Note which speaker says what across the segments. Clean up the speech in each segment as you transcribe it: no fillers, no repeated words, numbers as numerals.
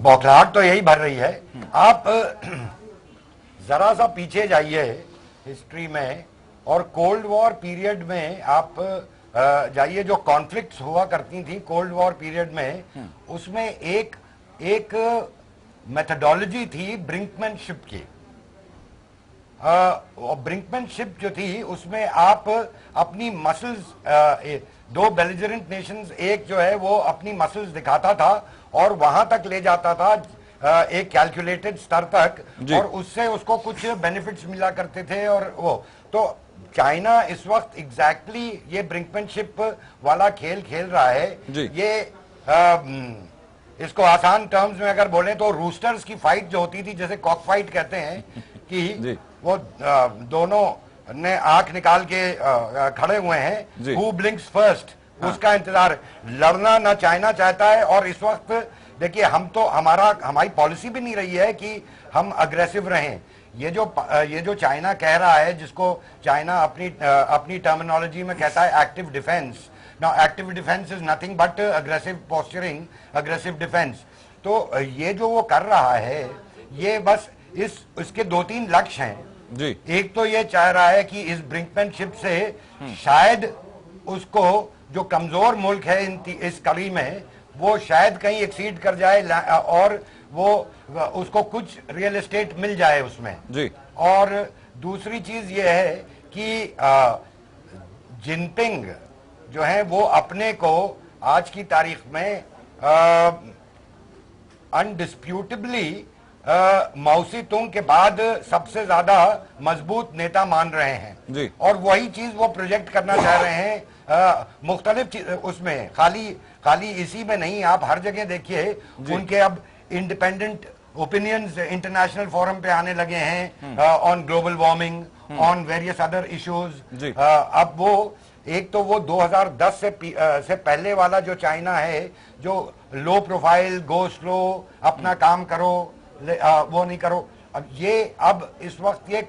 Speaker 1: बौखलाहट तो यही भर रही है। आप जरा सा पीछे जाइए हिस्ट्री में और कोल्ड वॉर पीरियड में आप जाइए, जो कॉन्फ्लिक्ट्स हुआ करती थी कोल्ड वॉर पीरियड में, उसमें एक मेथडोलॉजी थी ब्रिंकमैनशिप की। ब्रिंकमैनशिप जो थी उसमें आप अपनी मसल्स, दो बेलिजरेंट नेशंस, एक जो है वो अपनी मसल्स दिखाता था और वहां तक ले जाता था एक कैलकुलेटेड स्तर तक, और उससे उसको कुछ बेनिफिट्स मिला करते थे। और वो तो चाइना इस वक्त एग्जैक्टली ये ब्रिंकमैनशिप वाला खेल खेल रहा है। ये इसको आसान टर्म्स में अगर बोलें तो रूस्टर्स की फाइट जो होती थी, जैसे कॉक फाइट कहते हैं, कि वो दोनों ने आंख निकाल के खड़े हुए हैं, हु ब्लिंक्स फर्स्ट, उसका इंतजार। लड़ना ना चाइना चाहता है, और इस वक्त देखिए हम तो हमारी पॉलिसी भी नहीं रही है कि हम अग्रेसिव रहें। ये जो चाइना कह रहा है, जिसको चाइना अपनी टर्मिनोलॉजी में कहता है active defence. Now active defence is nothing but aggressive posturing, aggressive defence. तो ये जो वो कर रहा है, ये बस इसके दो तीन लक्ष्य हैं जी। एक तो ये चाह रहा है कि इस ब्रिंकमैनशिप से शायद उसको, जो कमजोर मुल्क है इस कड़ी में, वो शायद कहीं एक्सीड कर जाए और वो उसको कुछ रियल एस्टेट मिल जाए उसमें जी। और दूसरी चीज ये है कि जिनपिंग जो है वो अपने को आज की तारीख में अनडिस्प्यूटेबली मौसी तुंग के बाद सबसे ज्यादा मजबूत नेता मान रहे हैं जी। और वही चीज वो प्रोजेक्ट करना चाह रहे हैं मुख्तलिफ उसमें, खाली इसी में नहीं, आप हर जगह देखिए उनके अब इंडिपेंडेंट ओपिनियंस इंटरनेशनल फोरम पे आने लगे हैं on global warming, on various other issues. अब वो एक तो वो 2010 से पहले वाला जो चाइना है, जो लो प्रोफाइल, गो स्लो, अपना काम करो, वो नहीं करो। अब इस वक्त ये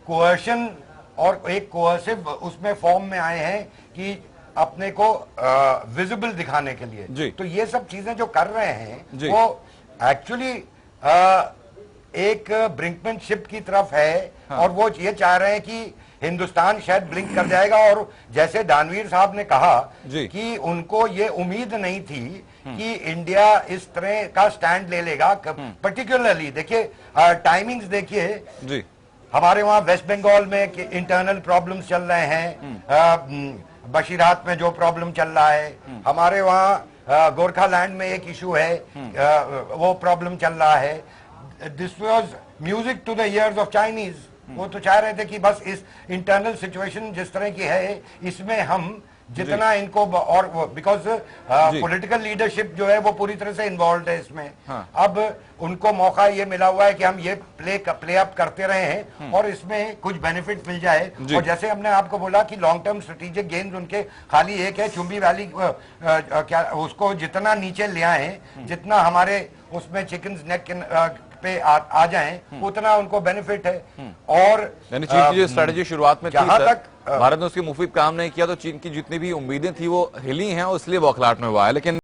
Speaker 1: कोअर्शन और एक कोअर्सिव उसमें फॉर्म में आए हैं कि अपने को विजिबल दिखाने के लिए। तो ये सब चीजें जो कर रहे हैं वो एक्चुअली एक ब्रिंकमैनशिप की तरफ है। और वो ये चाह रहे हैं कि हिंदुस्तान शायद ब्लिंक कर जाएगा। और जैसे दानवीर साहब ने कहा कि उनको ये उम्मीद नहीं थी कि इंडिया इस तरह का स्टैंड ले लेगा। पर्टिकुलरली देखिए टाइमिंग्स देखिए, हमारे वहां वेस्ट बंगाल में इंटरनल प्रॉब्लम्स चल रहे हैं, बशीरात में जो प्रॉब्लम चल रहा है, हमारे वहां गोरखालैंड में एक इशू है, वो प्रॉब्लम चल रहा है। This was music to the ears of Chinese. वो तो चाह रहे थे कि बस इस इंटरनल सिचुएशन जिस तरह की है, इसमें हम जितना इनको, और बिकॉज पॉलिटिकल लीडरशिप जो है वो पूरी तरह से इन्वॉल्व है इसमें। अब उनको मौका ये मिला हुआ है कि हम ये प्ले अप करते रहे हैं और इसमें कुछ बेनिफिट मिल जाए। और जैसे हमने आपको बोला कि लॉन्ग टर्म स्ट्रेटेजिक गेन्स उनके खाली एक है, चुंबी वैली क्या उसको जितना नीचे ले आए, जितना हमारे उसमें चिकन नेक पे आ जाएं, उतना उनको बेनिफिट है। और
Speaker 2: चीन की जो स्ट्रेटेजी शुरुआत में थी, तक भारत ने उसके मुफीद काम नहीं किया, तो चीन की जितनी भी उम्मीदें थी वो हिली हैं और इसलिए बौखलाहट में हुआ है। लेकिन